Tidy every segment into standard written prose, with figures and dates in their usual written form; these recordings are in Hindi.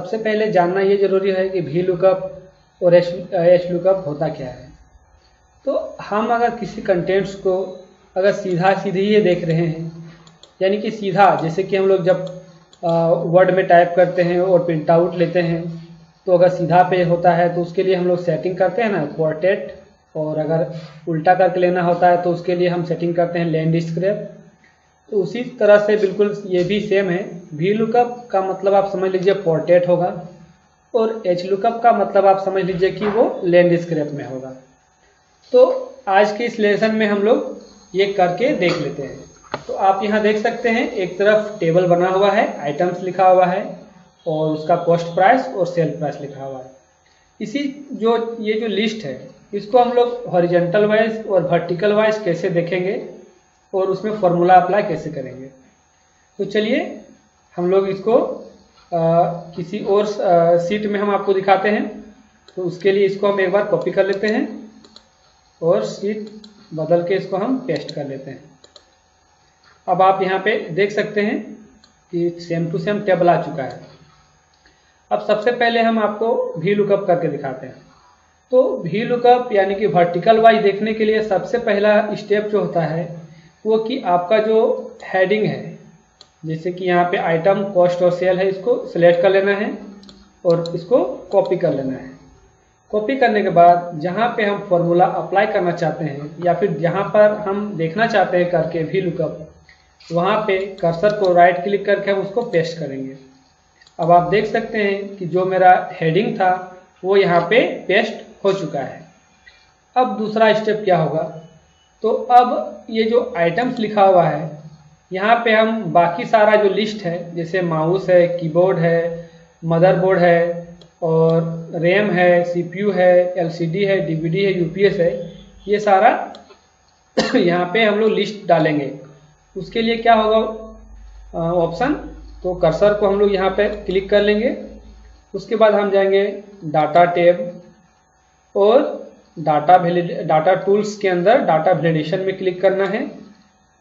सबसे पहले जानना ये जरूरी है कि वी लुकअप और एच लुकअप होता क्या है। तो हम अगर किसी कंटेंट्स को अगर सीधा सीधी ये देख रहे हैं, यानी कि सीधा, जैसे कि हम लोग जब वर्ड में टाइप करते हैं और प्रिंट आउट लेते हैं, तो अगर सीधा पे होता है तो उसके लिए हम लोग सेटिंग करते हैं ना क्वार्टेट, और अगर उल्टा करके लेना होता है तो उसके लिए हम सेटिंग करते हैं लैंडस्केप। तो उसी तरह से बिल्कुल ये भी सेम है। वी लुकअप का मतलब आप समझ लीजिए पोर्ट्रेट होगा, और एच लुकअप का मतलब आप समझ लीजिए कि वो लैंडस्केप में होगा। तो आज के इस लेसन में हम लोग ये करके देख लेते हैं। तो आप यहाँ देख सकते हैं एक तरफ टेबल बना हुआ है, आइटम्स लिखा हुआ है और उसका कॉस्ट प्राइस और सेल प्राइस लिखा हुआ है। इसी ये जो लिस्ट है इसको हम लोग हॉरिजॉन्टल वाइज और वर्टिकल वाइज कैसे देखेंगे और उसमें फॉर्मूला अप्लाई कैसे करेंगे। तो चलिए हम लोग इसको किसी और सीट में हम आपको दिखाते हैं। तो उसके लिए इसको हम एक बार कॉपी कर लेते हैं और सीट बदल के इसको हम पेस्ट कर लेते हैं। अब आप यहाँ पे देख सकते हैं कि सेम टू सेम टेबल आ चुका है। अब सबसे पहले हम आपको वी लुकअप करके दिखाते हैं। तो वी लुकअप यानी कि वर्टिकल वाइज देखने के लिए सबसे पहला स्टेप जो होता है वो कि आपका जो हेडिंग है, जैसे कि यहाँ पे आइटम, कॉस्ट और सेल है, इसको सिलेक्ट कर लेना है और इसको कॉपी कर लेना है। कॉपी करने के बाद जहाँ पे हम फॉर्मूला अप्लाई करना चाहते हैं या फिर जहाँ पर हम देखना चाहते हैं करके वी लुकअप, वहाँ पे कर्सर को राइट क्लिक करके हम उसको पेस्ट करेंगे। अब आप देख सकते हैं कि जो मेरा हेडिंग था वो यहाँ पे पेस्ट हो चुका है। अब दूसरा स्टेप क्या होगा, तो अब ये जो आइटम्स लिखा हुआ है यहाँ पे हम बाकी सारा जो लिस्ट है, जैसे माउस है, कीबोर्ड है, मदरबोर्ड है और रैम है, सीपीयू है, एलसीडी है, डीवीडी है, यूपीएस है, ये सारा यहाँ पे हम लोग लिस्ट डालेंगे। उसके लिए क्या होगा ऑप्शन, तो कर्सर को हम लोग यहाँ पे क्लिक कर लेंगे। उसके बाद हम जाएंगे डाटा टैब और डाटा टूल्स के अंदर डाटा वैलिडेशन में क्लिक करना है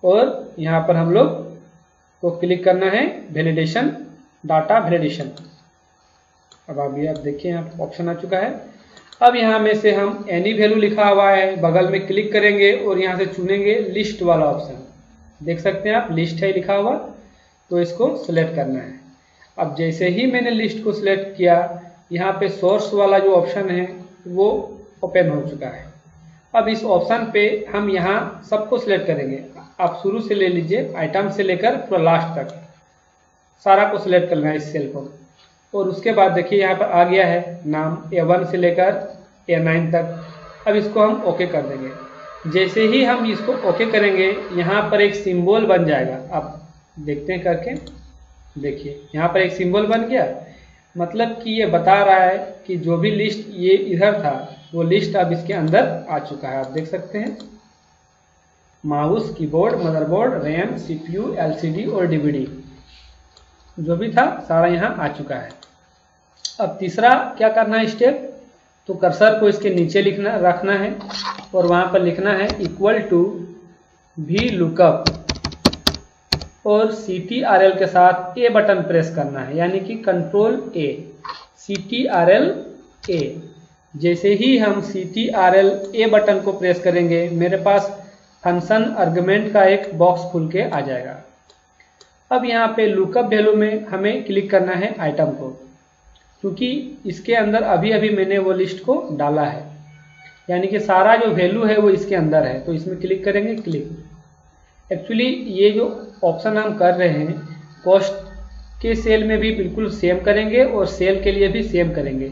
और यहाँ पर हम लोग को क्लिक करना है वैलिडेशन, डाटा वैलिडेशन। अब अभी आप देखिए यहाँ ऑप्शन आ चुका है। अब यहाँ में से हम एनी वैल्यू लिखा हुआ है, बगल में क्लिक करेंगे और यहाँ से चुनेंगे लिस्ट वाला ऑप्शन। देख सकते हैं आप लिस्ट है लिखा हुआ, तो इसको सिलेक्ट करना है। अब जैसे ही मैंने लिस्ट को सिलेक्ट किया, यहाँ पे सोर्स वाला जो ऑप्शन है वो ओपन हो चुका है। अब इस ऑप्शन पे हम यहाँ सबको सिलेक्ट करेंगे। आप शुरू से ले लीजिए, आइटम से लेकर पूरा लास्ट तक सारा को सिलेक्ट करना है इस सेल को। और उसके बाद देखिए यहाँ पर आ गया है नाम A1 से लेकर A9 तक। अब इसको हम ओके कर देंगे। जैसे ही हम इसको ओके करेंगे, यहाँ पर एक सिंबल बन जाएगा। आप देखते हैं करके, देखिए यहाँ पर एक सिंबल बन गया, मतलब कि ये बता रहा है कि जो भी लिस्ट ये इधर था वो लिस्ट अब इसके अंदर आ चुका है। आप देख सकते हैं mouse, keyboard, motherboard, RAM, CPU, LCD और डीवीडी जो भी था सारा यहाँ आ चुका है। अब तीसरा क्या करना है स्टेप, तो कर्सर को इसके नीचे रखना है और वहाँ पर लिखना है इक्वल टू वी लुकअप और CTRL के साथ A बटन प्रेस करना है, यानी कि कंट्रोल A, CTRL A। जैसे ही हम CTRL A बटन को प्रेस करेंगे, मेरे पास फंक्शन आर्गुमेंट का एक बॉक्स खुल के आ जाएगा। अब यहाँ पे लुकअप वैल्यू में हमें क्लिक करना है आइटम को, क्योंकि इसके अंदर अभी अभी मैंने वो लिस्ट को डाला है, यानी कि सारा जो वैल्यू है वो इसके अंदर है। तो इसमें क्लिक करेंगे, क्लिक। एक्चुअली ये जो ऑप्शन हम कर रहे हैं कॉस्ट के सेल में भी बिल्कुल सेम करेंगे और सेल के लिए भी सेम करेंगे।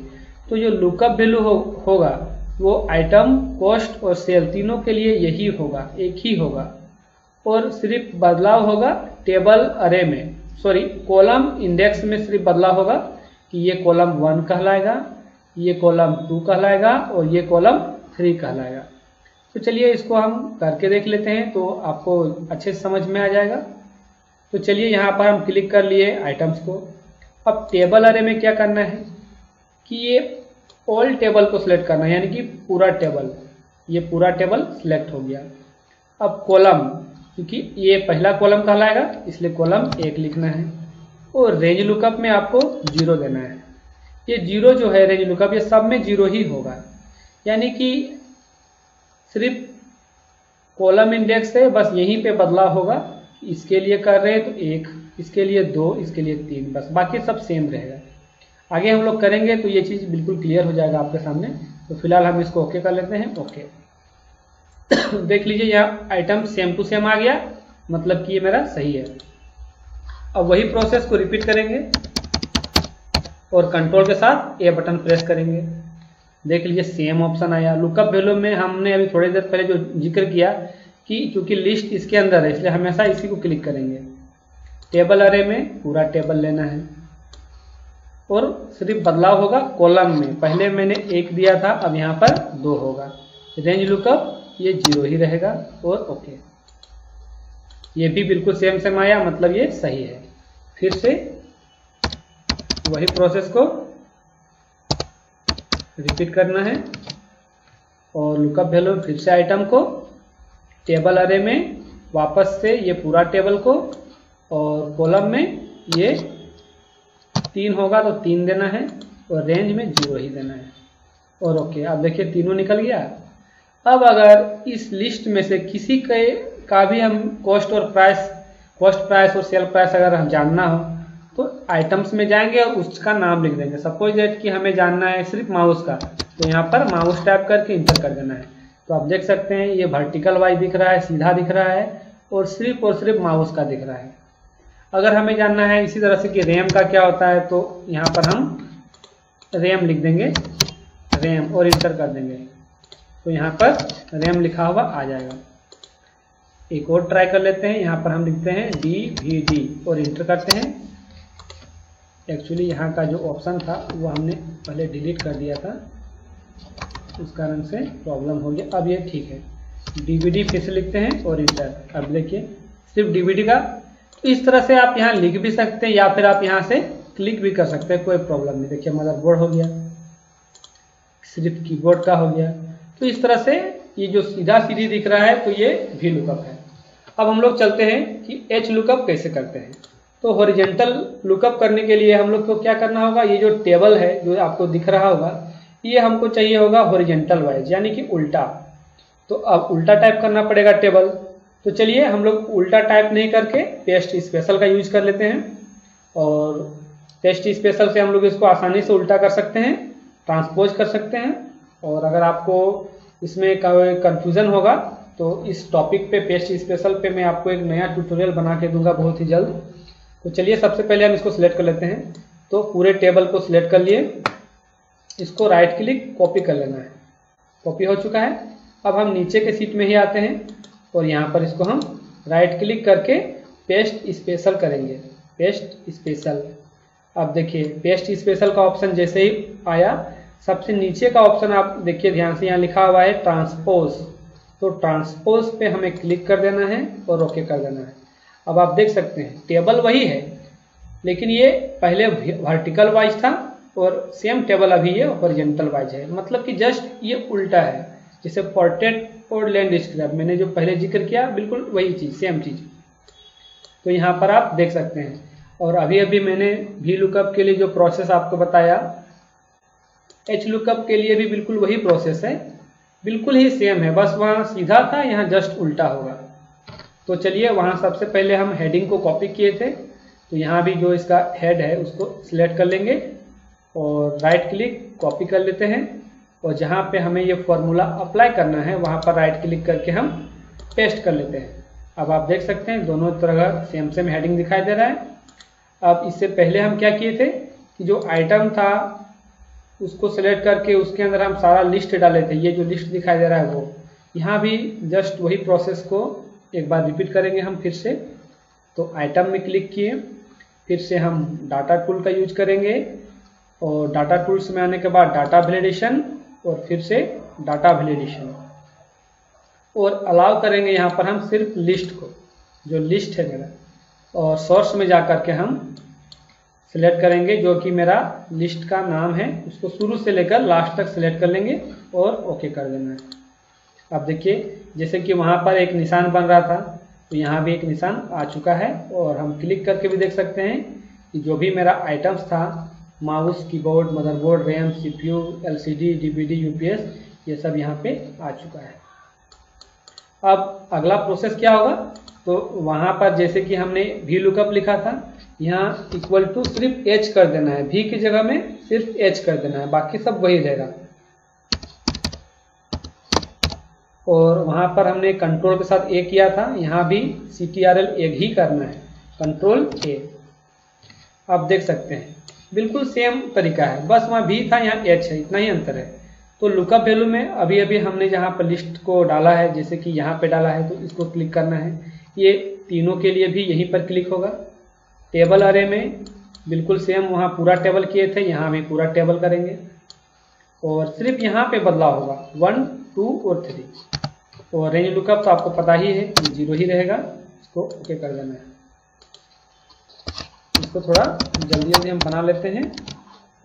तो जो लुकअप वैल्यू होगा वो आइटम, कॉस्ट और सेल तीनों के लिए यही होगा, एक ही होगा। और सिर्फ बदलाव होगा टेबल अरे में, सॉरी कॉलम इंडेक्स में सिर्फ बदलाव होगा कि ये कॉलम 1 कहलाएगा, ये कॉलम 2 कहलाएगा और ये कॉलम 3 कहलाएगा। तो चलिए इसको हम करके देख लेते हैं तो आपको अच्छे से समझ में आ जाएगा। तो चलिए यहाँ पर हम क्लिक कर लिए आइटम्स को। अब टेबल अरे में क्या करना है कि ये ऑल टेबल को सिलेक्ट करना है, यानी कि पूरा टेबल, ये पूरा टेबल सिलेक्ट हो गया। अब कॉलम, क्योंकि ये पहला कॉलम कहलाएगा इसलिए कॉलम 1 लिखना है और रेंज लुकअप में आपको 0 देना है। ये जीरो जो है रेंज लुकअप, ये सब में जीरो ही होगा, यानी कि सिर्फ कॉलम इंडेक्स है बस यहीं पे बदलाव होगा। इसके लिए कर रहे हैं तो 1, इसके लिए 2, इसके लिए 3, बस बाकी सब सेम रहेगा। आगे हम लोग करेंगे तो ये चीज़ बिल्कुल क्लियर हो जाएगा आपके सामने। तो फिलहाल हम इसको ओके कर लेते हैं। ओके देख लीजिए यहाँ आइटम सेम टू सेम आ गया, मतलब कि ये मेरा सही है। अब वही प्रोसेस को रिपीट करेंगे और कंट्रोल के साथ ए बटन प्रेस करेंगे। देख लीजिए सेम ऑप्शन आया। लुकअप वैल्यू में हमने अभी थोड़ी देर पहले जो जिक्र किया कि चूंकि लिस्ट इसके अंदर है इसलिए हमेशा इसी को क्लिक करेंगे। टेबल अरे में पूरा टेबल लेना है और सिर्फ बदलाव होगा कॉलम में। पहले मैंने 1 दिया था, अब यहाँ पर 2 होगा। रेंज लुकअप ये 0 ही रहेगा और ओके। ये भी बिल्कुल सेम सेम आया, मतलब ये सही है। फिर से वही प्रोसेस को रिपीट करना है और लुकअप वैल्यू फिर से आइटम को टेबल अरे में वापस से ये पूरा टेबल को, और कॉलम में ये 3 होगा तो 3 देना है और रेंज में 0 ही देना है और ओके। अब देखिए तीनों निकल गया। अब अगर इस लिस्ट में से किसी का भी हम कॉस्ट प्राइस और सेल प्राइस अगर हम जानना हो तो आइटम्स में जाएंगे और उसका नाम लिख देंगे। सपोज दैट कि हमें जानना है सिर्फ माउस का, तो यहाँ पर माउस टाइप करके इंटर कर देना है। तो आप देख सकते हैं ये वर्टिकल वाइज दिख रहा है, सीधा दिख रहा है और सिर्फ माउस का दिख रहा है। अगर हमें जानना है इसी तरह से कि रैम का क्या होता है तो यहाँ पर हम रैम लिख देंगे, रैम, और इंटर कर देंगे। तो यहाँ पर रैम लिखा हुआ आ जाएगा। एक और ट्राई कर लेते हैं। यहाँ पर हम लिखते हैं DVD और इंटर करते हैं। एक्चुअली यहाँ का जो ऑप्शन था वो हमने पहले डिलीट कर दिया था, उस कारण से प्रॉब्लम हो गया। अब ये ठीक है। DVD फिर से लिखते हैं और इंटर। अब देखिए सिर्फ DVD का। तो इस तरह से आप यहाँ लिख भी सकते हैं या फिर आप यहाँ से क्लिक भी कर सकते हैं, कोई प्रॉब्लम नहीं। देखिए मदरबोर्ड हो गया, सिर्फ कीबोर्ड का हो गया। तो इस तरह से ये जो सीधा सीधी दिख रहा है तो ये वी लुकअप है। अब हम लोग चलते हैं कि एच लुकअप कैसे करते हैं। तो हॉरिजॉन्टल लुकअप करने के लिए हम लोग को क्या करना होगा, ये जो टेबल है जो आपको दिख रहा होगा ये हमको चाहिए होगा हॉरिजॉन्टल वाइज, यानी कि उल्टा। तो अब उल्टा टाइप करना पड़ेगा टेबल। तो चलिए हम लोग उल्टा टाइप नहीं करके पेस्ट स्पेशल का यूज कर लेते हैं और पेस्ट स्पेशल से हम लोग इसको आसानी से उल्टा कर सकते हैं, ट्रांसपोज कर सकते हैं। और अगर आपको इसमें कोई कन्फ्यूज़न होगा तो इस टॉपिक पे पेस्ट स्पेशल पे मैं आपको एक नया ट्यूटोरियल बना के दूंगा बहुत ही जल्द। तो चलिए सबसे पहले हम इसको सिलेक्ट कर लेते हैं। तो पूरे टेबल को सिलेक्ट कर लिए, इसको राइट क्लिक कॉपी कर लेना है। कॉपी हो चुका है। अब हम नीचे के सीट में ही आते हैं और यहाँ पर इसको हम राइट क्लिक करके पेस्ट स्पेशल करेंगे, पेस्ट स्पेशल। अब देखिए पेस्ट स्पेशल का ऑप्शन जैसे ही आया, सबसे नीचे का ऑप्शन आप देखिए ध्यान से, यहाँ लिखा हुआ है ट्रांसपोज। तो ट्रांसपोज पे हमें क्लिक कर देना है और ओके कर देना है। अब आप देख सकते हैं टेबल वही है लेकिन ये पहले वर्टिकल वाइज था और सेम टेबल अभी ये हॉरिजॉन्टल वाइज है, मतलब कि जस्ट ये उल्टा है। जैसे पोर्ट्रेट और लैंडस्केप मैंने जो पहले जिक्र किया बिल्कुल वही चीज़, सेम चीज़। तो यहाँ पर आप देख सकते हैं। और अभी अभी मैंने वी लुकअप के लिए जो प्रोसेस आपको बताया, एच लुकअप के लिए भी बिल्कुल वही प्रोसेस है, बिल्कुल ही सेम है, बस वहाँ सीधा था, यहाँ जस्ट उल्टा होगा। तो चलिए वहाँ सबसे पहले हम हेडिंग को कॉपी किए थे, तो यहाँ भी जो इसका हेड है उसको सिलेक्ट कर लेंगे और राइट क्लिक कॉपी कर लेते हैं और जहाँ पे हमें ये फॉर्मूला अप्लाई करना है वहाँ पर राइट क्लिक करके हम पेस्ट कर लेते हैं। अब आप देख सकते हैं दोनों तरह सेम सेम हेडिंग दिखाई दे रहा है। अब इससे पहले हम क्या किए थे कि जो आइटम था उसको सिलेक्ट करके उसके अंदर हम सारा लिस्ट डाले थे। ये जो लिस्ट दिखाई दे रहा है वो, यहाँ भी जस्ट वही प्रोसेस को एक बार रिपीट करेंगे हम फिर से। तो आइटम में क्लिक किए, फिर से हम डाटा टूल का यूज करेंगे और डाटा टूल्स में आने के बाद डाटा वैलिडेशन और फिर से डाटा वैलिडेशन और अलाउ करेंगे यहाँ पर हम सिर्फ लिस्ट को, जो लिस्ट है मेरा, और सोर्स में जा कर के हम सिलेक्ट करेंगे जो कि मेरा लिस्ट का नाम है, उसको शुरू से लेकर लास्ट तक सिलेक्ट कर लेंगे और ओके कर देना है। अब देखिए जैसे कि वहाँ पर एक निशान बन रहा था तो यहाँ भी एक निशान आ चुका है और हम क्लिक करके भी देख सकते हैं कि जो भी मेरा आइटम्स था mouse, keyboard, motherboard, RAM, CPU, LCD, DVD, UPS, ये सब यहाँ पे आ चुका है। अब अगला प्रोसेस क्या होगा, तो वहाँ पर जैसे कि हमने वी लुकअप लिखा था, यहाँ इक्वल टू सिर्फ H कर देना है, V की जगह में सिर्फ H कर देना है, बाकी सब वही रहेगा। और वहाँ पर हमने कंट्रोल के साथ A किया था, यहाँ भी CTRL A ही करना है, कंट्रोल A। आप देख सकते हैं बिल्कुल सेम तरीका है, बस वहाँ V था, यहाँ H है, इतना ही अंतर है। तो लुकअप वैल्यू में अभी अभी हमने जहाँ पर लिस्ट को डाला है, जैसे कि यहाँ पे डाला है, तो इसको क्लिक करना है। ये तीनों के लिए भी यहीं पर क्लिक होगा। टेबल अरे में बिल्कुल सेम, वहाँ पूरा टेबल किए थे, यहाँ भी पूरा टेबल करेंगे, और सिर्फ यहाँ पे बदलाव होगा 1, 2 और 3। और रेंज लुकअप तो आपको पता ही है, 0 ही रहेगा, इसको ओके कर देना है। इसको थोड़ा जल्दी जल्दी हम बना लेते हैं।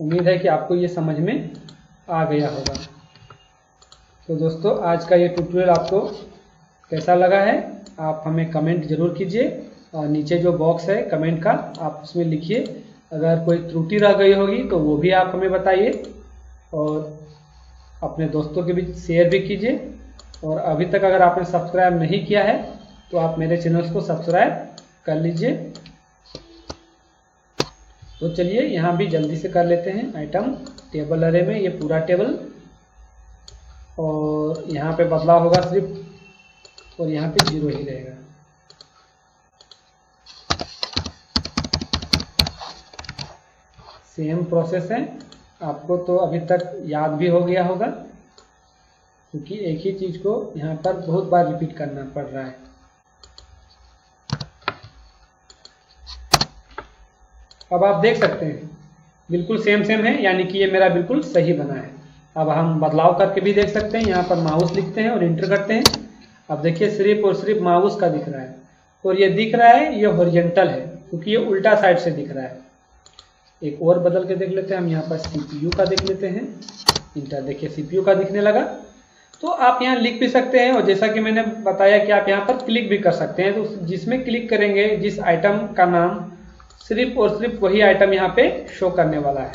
उम्मीद है कि आपको ये समझ में आ गया होगा। तो दोस्तों, आज का ये ट्यूटोरियल आपको कैसा लगा है, आप हमें कमेंट जरूर कीजिए, और नीचे जो बॉक्स है कमेंट का, आप उसमें लिखिए। अगर कोई त्रुटि रह गई होगी तो वो भी आप हमें बताइए, और अपने दोस्तों के बीच शेयर भी कीजिए। और अभी तक अगर आपने सब्सक्राइब नहीं किया है तो आप मेरे चैनल को सब्सक्राइब कर लीजिए। तो चलिए यहाँ भी जल्दी से कर लेते हैं। आइटम टेबल अरे में ये पूरा टेबल, और यहाँ पे बदलाव होगा सिर्फ, और यहाँ पे 0 ही रहेगा। सेम प्रोसेस है, आपको तो अभी तक याद भी हो गया होगा, क्योंकि एक ही चीज को यहाँ पर बहुत बार रिपीट करना पड़ रहा है। अब आप देख सकते हैं बिल्कुल सेम है, यानी कि ये मेरा बिल्कुल सही बना है। अब हम बदलाव करके भी देख सकते हैं, यहाँ पर माउस लिखते हैं और इंटर करते हैं। अब देखिए सिर्फ और सिर्फ माउस का दिख रहा है, और ये दिख रहा है ये हॉरिजॉन्टल है, क्योंकि ये उल्टा साइड से दिख रहा है। एक और बदल के देख लेते हैं, हम यहाँ पर CPU का देख लेते हैं, इंटर। देखिए CPU का दिखने लगा। तो आप यहाँ लिख भी सकते हैं, और जैसा कि मैंने बताया कि आप यहाँ पर क्लिक भी कर सकते हैं। तो जिसमें क्लिक करेंगे, जिस आइटम का नाम, सिर्फ और सिर्फ वही आइटम यहाँ पे शो करने वाला है।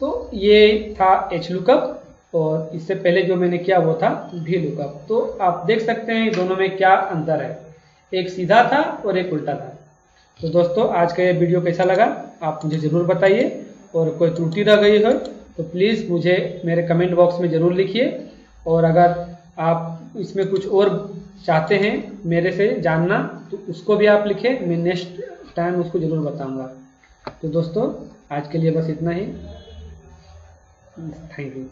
तो ये था H लुकअप, और इससे पहले जो मैंने किया वो था V लुकअप। तो आप देख सकते हैं दोनों में क्या अंतर है, एक सीधा था और एक उल्टा था। तो दोस्तों, आज का ये वीडियो कैसा लगा आप मुझे ज़रूर बताइए, और कोई त्रुटि रह गई हो तो प्लीज़ मुझे मेरे कमेंट बॉक्स में ज़रूर लिखिए। और अगर आप इसमें कुछ और चाहते हैं मेरे से जानना, तो उसको भी आप लिखें, मैं नेक्स्ट टाइम उसको ज़रूर बताऊंगा। तो दोस्तों, आज के लिए बस इतना ही। Thank you.